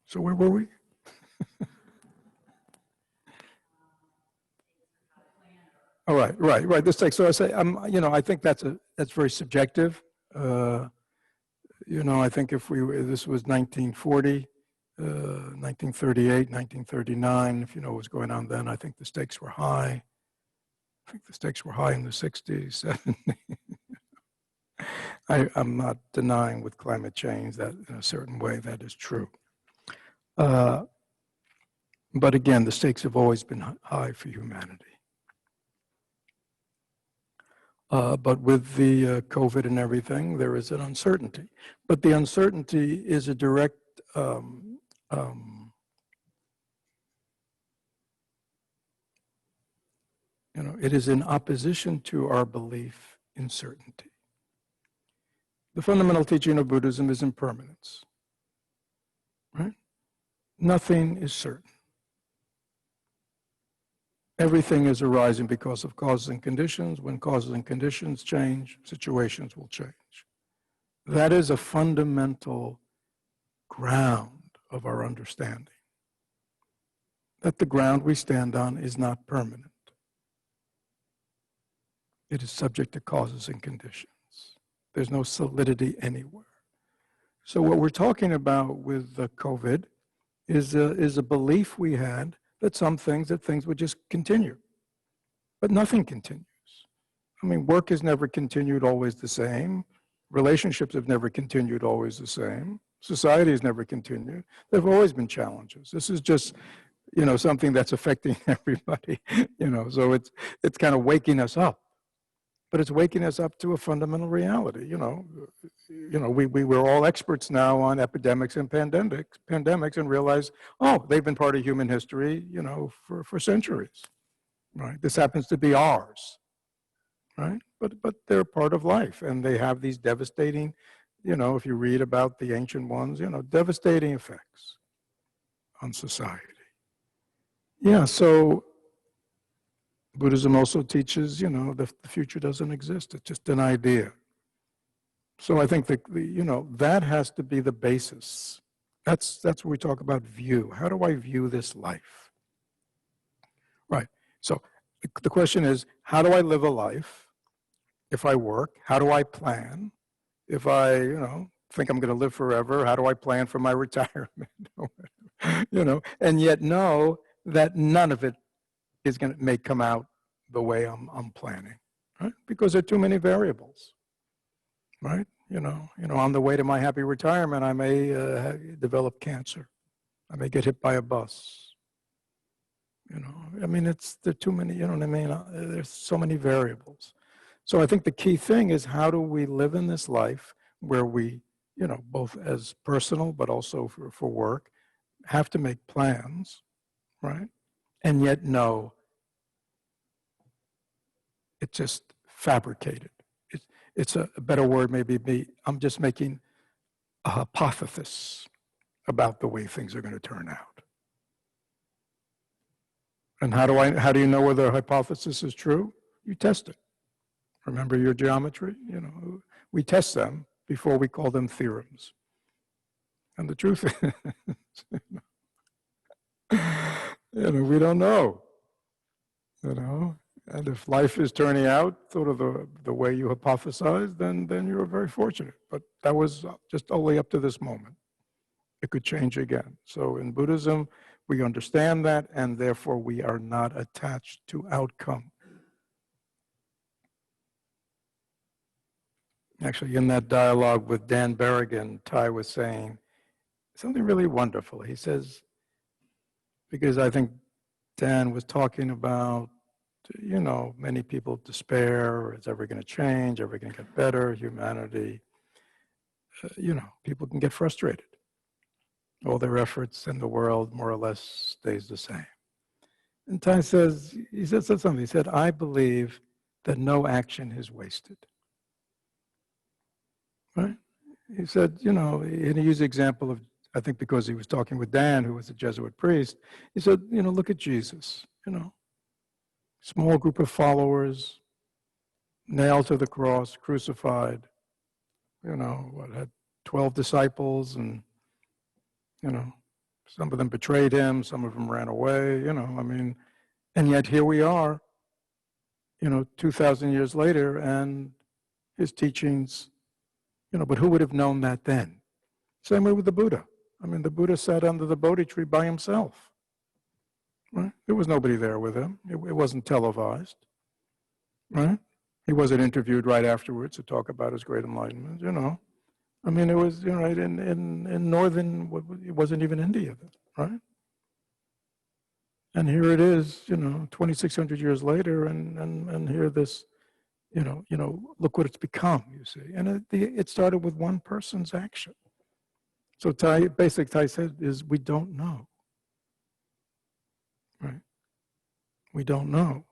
Speaker 1: So where were we? All right, right. This takes. So I say, I think that's very subjective. I think if this was 1940, 1938, 1939. If you know what was going on then, I think the stakes were high. I think the stakes were high in the 60s, 70s. I'm not denying with climate change that in a certain way that is true. But again, the stakes have always been high for humanity. But with the COVID and everything, there is an uncertainty. But the uncertainty is a direct it is in opposition to our belief in certainty. The fundamental teaching of Buddhism is impermanence, right? Nothing is certain. Everything is arising because of causes and conditions. When causes and conditions change, situations will change. That is a fundamental ground of our understanding. That the ground we stand on is not permanent. It is subject to causes and conditions. There's no solidity anywhere. So what we're talking about with the COVID is a belief we had that things would just continue. But nothing continues. I mean, work has never continued always the same. Relationships have never continued always the same. Society has never continued. There have always been challenges. This is just, something that's affecting everybody, so it's kind of waking us up. But it's waking us up to a fundamental reality. We're all experts now on epidemics and pandemics and realize, they've been part of human history, for centuries, right? This happens to be ours, right? But they're part of life, and they have these devastating, if you read about the ancient ones, devastating effects on society. Yeah, so Buddhism also teaches, the future doesn't exist. It's just an idea. So I think that has to be the basis. That's where we talk about view. How do I view this life? Right. So the question is, how do I live a life? If I work, how do I plan? If I, think I'm going to live forever, how do I plan for my retirement? And yet know that none of it may come out the way I'm planning, right? Because there are too many variables, right? On the way to my happy retirement, I may develop cancer. I may get hit by a bus. I mean, there are too many, what I mean? There's so many variables. So I think the key thing is, how do we live in this life where we, both as personal, but also for work, have to make plans, right? And yet know it's just fabricated. It's a better word maybe I'm just making a hypothesis about the way things are going to turn out. And how do you know whether a hypothesis is true? You test it. Remember your geometry? You know, we test them before we call them theorems. And the truth is, we don't know, And if life is turning out sort of the way you hypothesized, then you're very fortunate. But that was just only up to this moment. It could change again. So in Buddhism, we understand that, and therefore we are not attached to outcome. Actually, in that dialogue with Dan Berrigan, Ty was saying something really wonderful. He says, because I think Dan was talking about, many people despair, it's ever going to change, ever going to get better, humanity, people can get frustrated. All their efforts in the world more or less stays the same. And Ty says, he said something, he said, I believe that no action is wasted. Right? He said, and he used the example of, I think because he was talking with Dan, who was a Jesuit priest, he said, look at Jesus, small group of followers, nailed to the cross, crucified, had 12 disciples, and, some of them betrayed him, some of them ran away, and yet here we are, 2,000 years later, and his teachings, but who would have known that then? Same way with the Buddha. The Buddha sat under the Bodhi tree by himself. Right? There was nobody there with him. It wasn't televised. Right? He wasn't interviewed right afterwards to talk about his great enlightenment. It was in northern. It wasn't even India, right? And here it is, 2,600 years later, and here this, look what it's become. You see, and it started with one person's action. So Ty said is we don't know. Right? We don't know.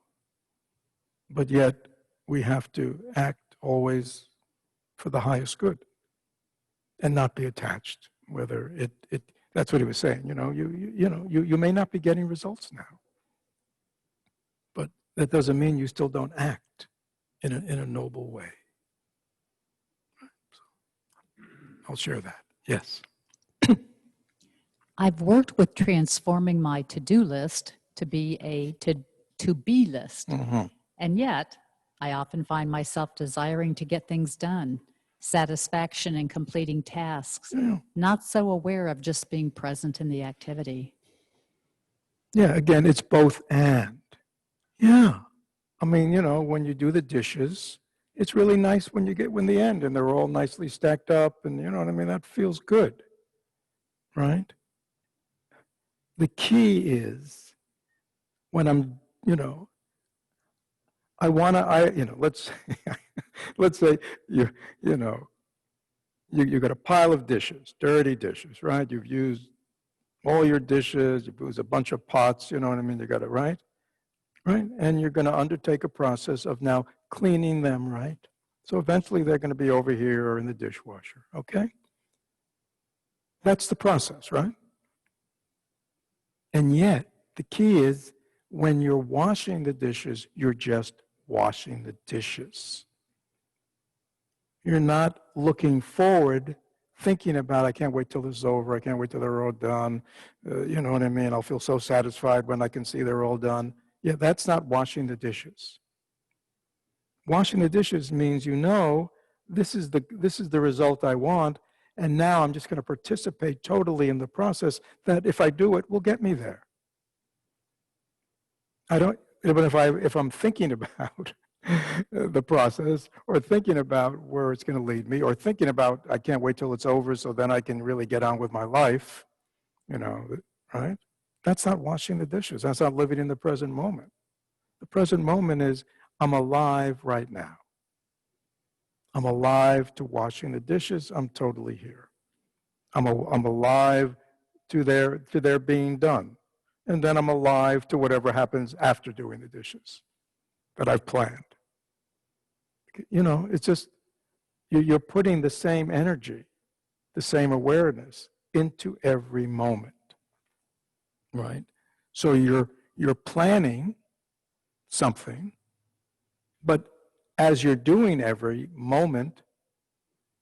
Speaker 1: But yet we have to act always for the highest good and not be attached, whether that's what he was saying, you may not be getting results now, but that doesn't mean you still don't act in a noble way. So I'll share that. Yes.
Speaker 2: I've worked with transforming my to-do list to be a to-be list.
Speaker 1: Mm-hmm.
Speaker 2: And yet, I often find myself desiring to get things done, satisfaction in completing tasks, not so aware of just being present in the activity.
Speaker 1: Yeah, again, it's both and. Yeah. When you do the dishes, it's really nice when you get in the end and they're all nicely stacked up and that feels good. Right? The key is when I'm, let's let's say you got a pile of dishes, dirty dishes, right? You've used all your dishes, you've used a bunch of pots, you got it right? Right? And you're going to undertake a process of now cleaning them, right? So eventually they're going to be over here or in the dishwasher, okay? That's the process, right? And yet, the key is when you're washing the dishes, you're just washing the dishes. You're not looking forward, thinking about, I can't wait till this is over, I can't wait till they're all done. You know what I mean? I'll feel so satisfied when I can see they're all done. Yeah, that's not washing the dishes. Washing the dishes means this is the result I want, and now I'm just going to participate totally in the process that if I do it will get me there. But if I'm thinking about the process or thinking about where it's going to lead me or thinking about I can't wait till it's over so then I can really get on with my life, right? That's not washing the dishes. That's not living in the present moment. The present moment is I'm alive right now. I'm alive to washing the dishes. I'm totally here. I'm alive to their being done. And then I'm alive to whatever happens after doing the dishes that I've planned. It's just, you're putting the same energy, the same awareness into every moment, right? So you're planning something, but as you're doing every moment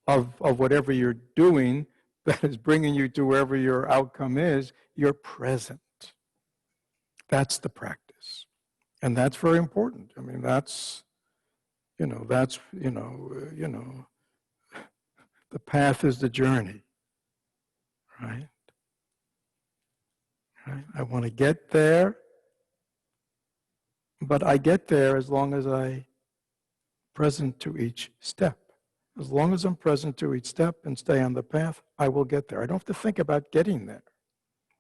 Speaker 1: of whatever you're doing that is bringing you to wherever your outcome is, you're present. That's the practice. And that's very important. I mean, that's, the path is the journey, right? Right? I want to get there, but I get there as long as I'm present to each step. As long as I'm present to each step and stay on the path, I will get there. I don't have to think about getting there.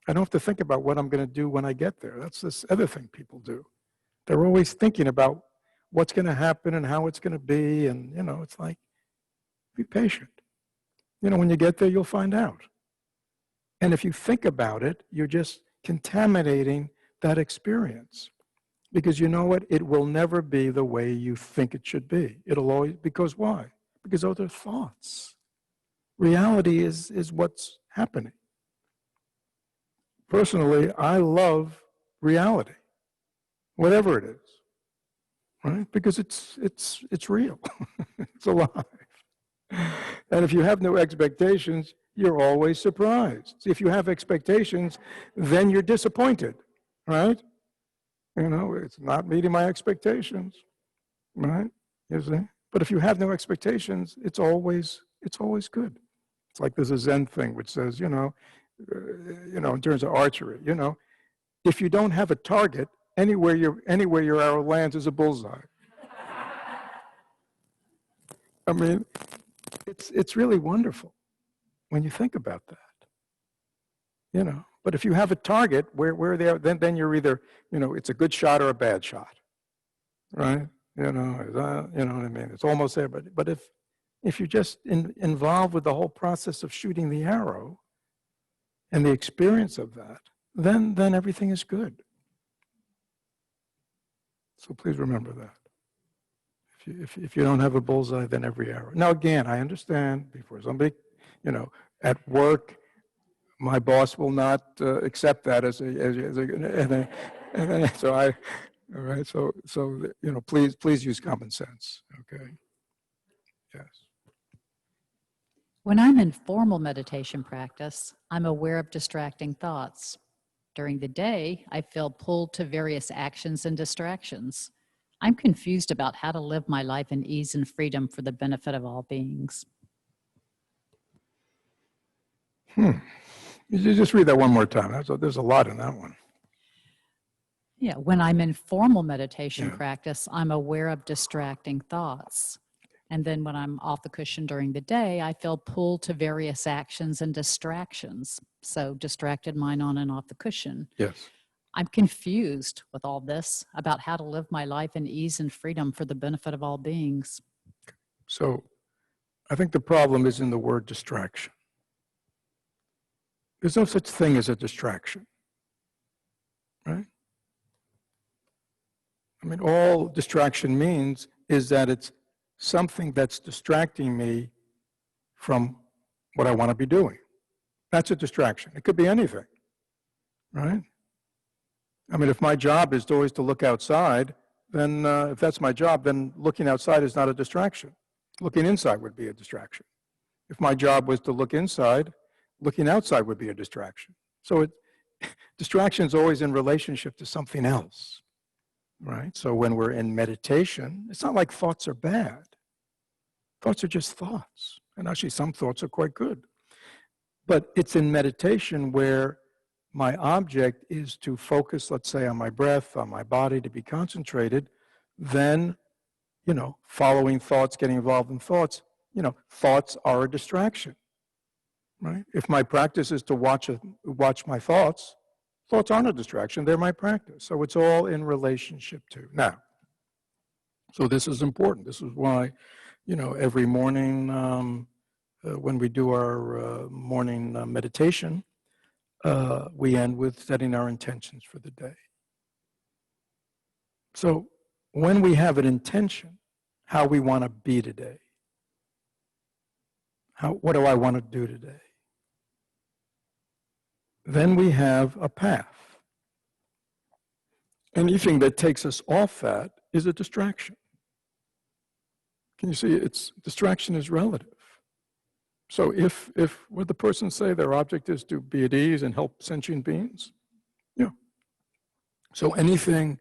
Speaker 1: I don't have to think about what I'm going to do when I get there. That's this other thing people do. They're always thinking about what's going to happen and how it's going to be. And, it's like, be patient. When you get there, you'll find out. And if you think about it, you're just contaminating that experience. Because you know what? It will never be the way you think it should be. It'll always, because why? Because those are thoughts. Reality is what's happening. Personally, I love reality, whatever it is, right? Because it's real, it's alive. And if you have no expectations, you're always surprised. If you have expectations, then you're disappointed, right? It's not meeting my expectations, right? You see? But if you have no expectations, it's always good. It's like there's a Zen thing which says, in terms of archery, if you don't have a target, anywhere your arrow lands is a bullseye. I mean, it's really wonderful when you think about that. But if you have a target where they are, then you're either, it's a good shot or a bad shot, right? You know what I mean? It's almost there, but if you're just involved with the whole process of shooting the arrow and the experience of that, then everything is good. So please remember that. If you don't have a bullseye, then every arrow. Now again, I understand before somebody, at work, my boss will not accept that all right. So please use common sense. Okay. Yes.
Speaker 2: When I'm in formal meditation practice, I'm aware of distracting thoughts. During the day, I feel pulled to various actions and distractions. I'm confused about how to live my life in ease and freedom for the benefit of all beings.
Speaker 1: You just read that one more time. There's a lot in that one.
Speaker 2: Yeah, when I'm in formal meditation practice, I'm aware of distracting thoughts. And then when I'm off the cushion during the day, I feel pulled to various actions and distractions. So distracted mind on and off the cushion.
Speaker 1: Yes.
Speaker 2: I'm confused with all this about how to live my life in ease and freedom for the benefit of all beings.
Speaker 1: So I think the problem is in the word distraction. There's no such thing as a distraction, right? I mean, all distraction means is that it's something that's distracting me from what I want to be doing. That's a distraction. It could be anything, right? I mean, if my job is always to look outside, then if that's my job, then looking outside is not a distraction. Looking inside would be a distraction. If my job was to look inside, looking outside would be a distraction. So distraction is always in relationship to something else, right? So when we're in meditation, it's not like thoughts are bad. Thoughts are just thoughts. And actually some thoughts are quite good. But it's in meditation where my object is to focus, let's say, on my breath, on my body, to be concentrated, then, following thoughts, getting involved in thoughts, thoughts are a distraction, right? If my practice is to watch my thoughts, thoughts aren't a distraction, they're my practice. So it's all in relationship to. Now, so this is important. This is why, every morning when we do our morning meditation, we end with setting our intentions for the day. So when we have an intention, how we want to be today, what do I want to do today? Then we have a path. Anything that takes us off that is a distraction. Can you see it's distraction is relative? So if would the person say their object is to be at ease and help sentient beings? Yeah. So anything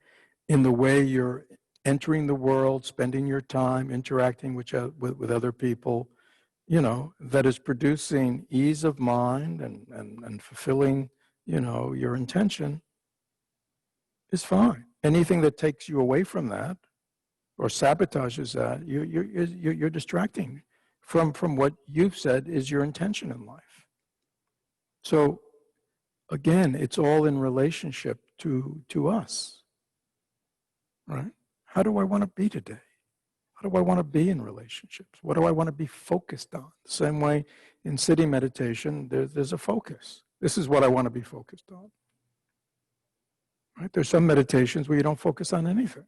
Speaker 1: in the way you're entering the world, spending your time, interacting with other people, that is producing ease of mind and fulfilling, your intention is fine. Anything that takes you away from that or sabotages that, you're distracting from what you've said is your intention in life. So again, it's all in relationship to us, right? How do I want to be today? How do I want to be in relationships? What do I want to be focused on? The same way in sitting meditation, there's a focus. This is what I want to be focused on. Right? There's some meditations where you don't focus on anything.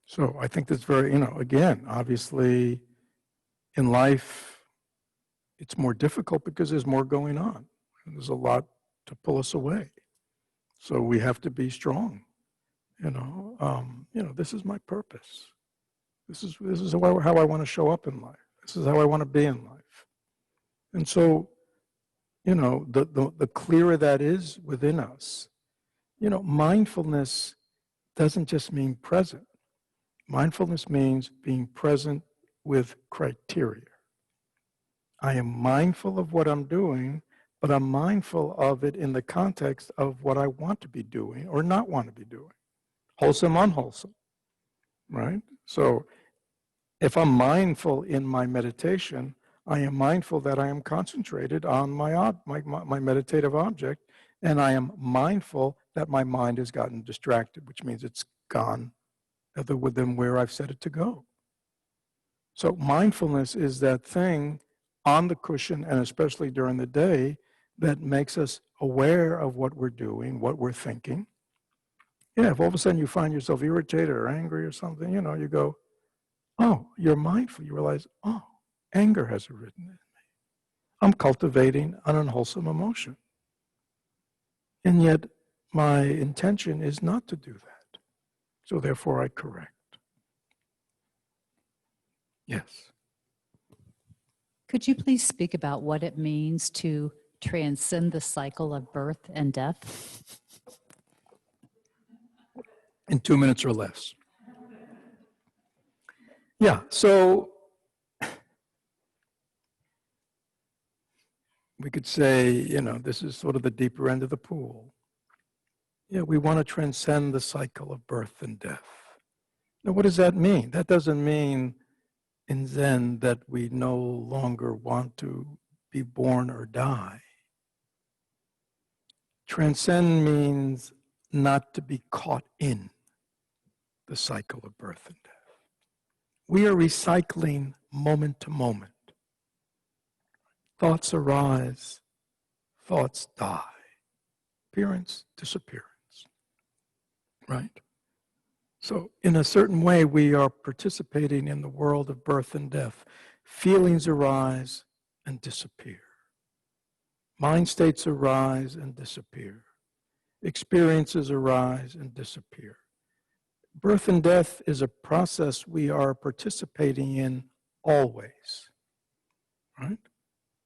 Speaker 1: So I think that's very, again, obviously in life, it's more difficult because there's more going on. And there's a lot to pull us away. So we have to be strong. This is my purpose. This is how I want to show up in life. This is how I want to be in life. And so, the clearer that is within us, mindfulness doesn't just mean present. Mindfulness means being present with criteria. I am mindful of what I'm doing, but I'm mindful of it in the context of what I want to be doing or not want to be doing. Wholesome, unwholesome, right? So if I'm mindful in my meditation, I am mindful that I am concentrated on my meditative object, and I am mindful that my mind has gotten distracted, which means it's gone other than where I've set it to go. So mindfulness is that thing on the cushion, and especially during the day, that makes us aware of what we're doing, what we're thinking. Yeah, if all of a sudden you find yourself irritated or angry or something, you go, oh, you're mindful. You realize, oh, anger has arisen in me. I'm cultivating an unwholesome emotion. And yet my intention is not to do that. So therefore I correct. Yes.
Speaker 2: Could you please speak about what it means to transcend the cycle of birth and death?
Speaker 1: In 2 minutes or less. Yeah, so we could say, this is sort of the deeper end of the pool. Yeah, we want to transcend the cycle of birth and death. Now, what does that mean? That doesn't mean in Zen that we no longer want to be born or die. Transcend means not to be caught in the cycle of birth and death. We are recycling moment to moment. Thoughts arise, thoughts die. Appearance, disappearance. Right? So in a certain way, we are participating in the world of birth and death. Feelings arise and disappear. Mind states arise and disappear. Experiences arise and disappear. Birth and death is a process we are participating in always, right?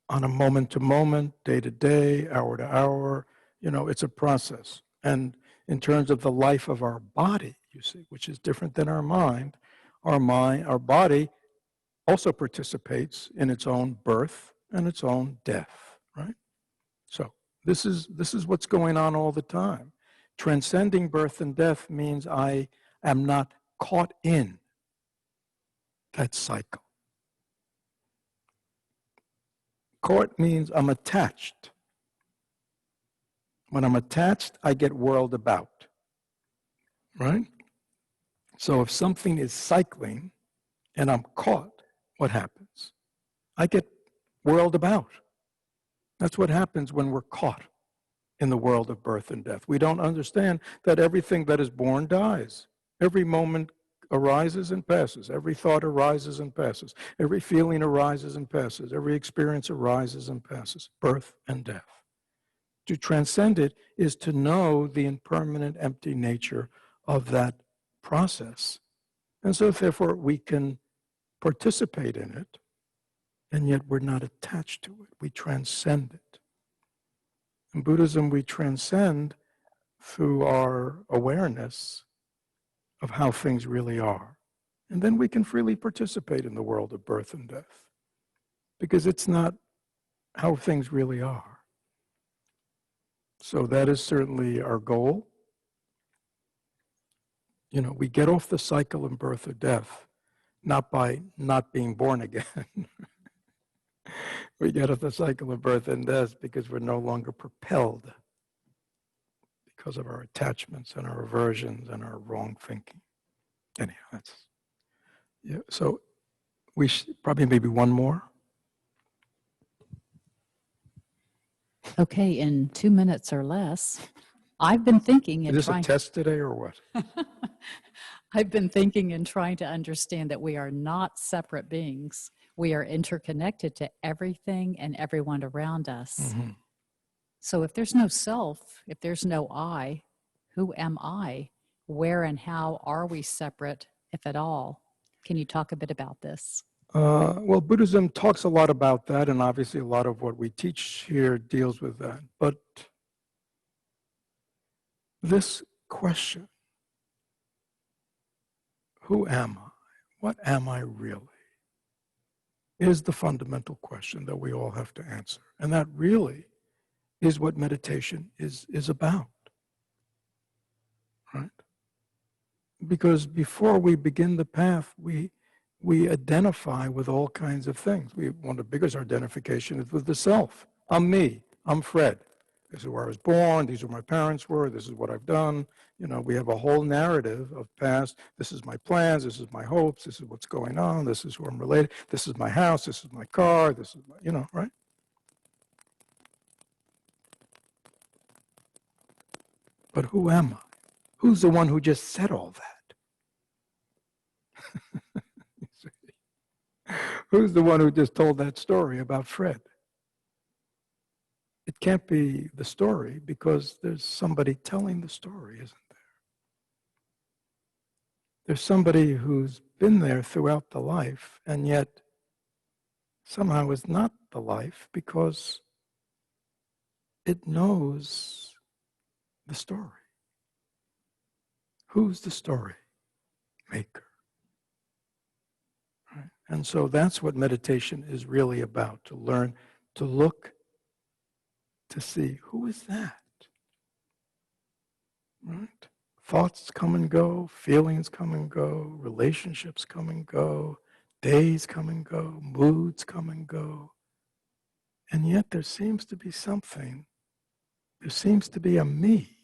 Speaker 1: On a moment to moment, day to day, hour to hour, it's a process. And in terms of the life of our body, you see, which is different than our mind, our body also participates in its own birth and its own death, right? So this is what's going on all the time. Transcending birth and death means I am not caught in that cycle. Caught means I'm attached. When I'm attached, I get whirled about, right? So if something is cycling and I'm caught, what happens? I get whirled about. That's what happens when we're caught in the world of birth and death. We don't understand that everything that is born dies. Every moment arises and passes. Every thought arises and passes. Every feeling arises and passes. Every experience arises and passes. Birth and death. To transcend it is to know the impermanent, empty nature of that process. And so therefore we can participate in it, and yet we're not attached to it. We transcend it. In Buddhism, we transcend through our awareness of how things really are. And then we can freely participate in the world of birth and death, because it's not how things really are. So that is certainly our goal. You know, we get off the cycle of birth or death, not by not being born again. We get off the cycle of birth and death because we're no longer propelled because of our attachments and our aversions and our wrong thinking. Anyhow, that's, yeah. So we should probably maybe one more.
Speaker 2: Okay, in 2 minutes or less, I've been thinking and
Speaker 1: Is this
Speaker 2: trying.
Speaker 1: a test today or what?
Speaker 2: I've been thinking and trying to understand that we are not separate beings. We are interconnected to everything and everyone around us.
Speaker 1: Mm-hmm.
Speaker 2: So if there's no self, if there's no I, who am I? Where and how are we separate, if at all? Can you talk a bit about this?
Speaker 1: Well, Buddhism talks a lot about that, and obviously a lot of what we teach here deals with that. But this question, who am I? What am I really? Is the fundamental question that we all have to answer. And that really is what meditation is about, right? Because before we begin the path, we identify with all kinds of things. One of the biggest identification is with the self. I'm me, I'm Fred. This is where I was born, these are where my parents were, this is what I've done. You know, we have a whole narrative of past. This is my plans, this is my hopes, this is what's going on, this is who I'm related, this is my house, this is my car, this is my, you know, right? But who am I? Who's the one who just said all that? Who's the one who just told that story about Fred? It can't be the story because there's somebody telling the story, isn't there? There's somebody who's been there throughout the life and yet somehow is not the life because it knows the story. Who's the story maker? Right? And so that's what meditation is really about, to learn to look to see, who is that? Right? Thoughts come and go, feelings come and go, relationships come and go, days come and go, moods come and go. And yet there seems to be something, there seems to be a me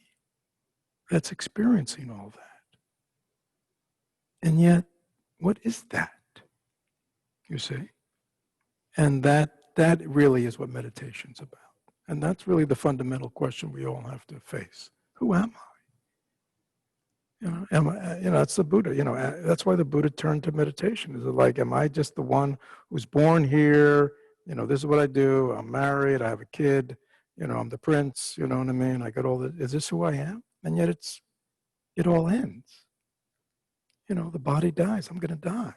Speaker 1: that's experiencing all that. And yet, what is that? You see? And that really is what meditation's about. And that's really the fundamental question we all have to face. Who am I? That's the Buddha. That's why the Buddha turned to meditation. Is it like, am I just the one who's born here? This is what I do. I'm married. I have a kid. I'm the prince. You know what I mean? I got all this. Is this who I am? And yet it all ends. The body dies. I'm going to die,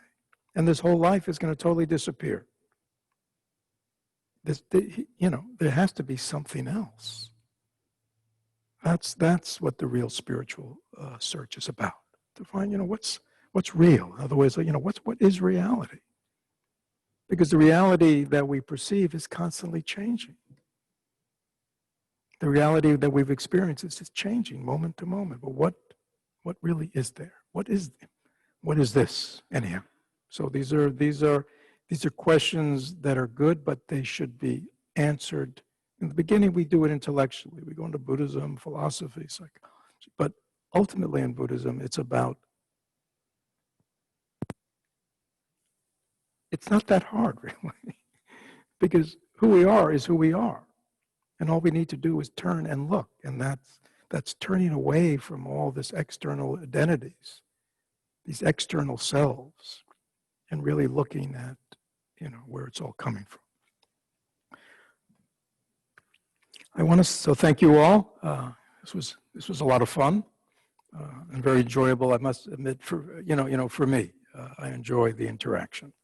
Speaker 1: and this whole life is going to totally disappear. There has to be something else. That's what the real spiritual search is about. To find, what's real. In other words, what is reality? Because the reality that we perceive is constantly changing. The reality that we've experienced is just changing moment to moment. But what really is there? What is this anyhow? So these are questions that are good, but they should be answered. In the beginning, we do it intellectually. We go into Buddhism, philosophy, psychology. But ultimately in Buddhism, it's not that hard, really. Because who we are is who we are. And all we need to do is turn and look. And that's turning away from all this external identities, these external selves, and really looking at, where it's all coming from. I want to thank you all. This was a lot of fun. and very enjoyable. I must admit, for for me, I enjoy the interaction.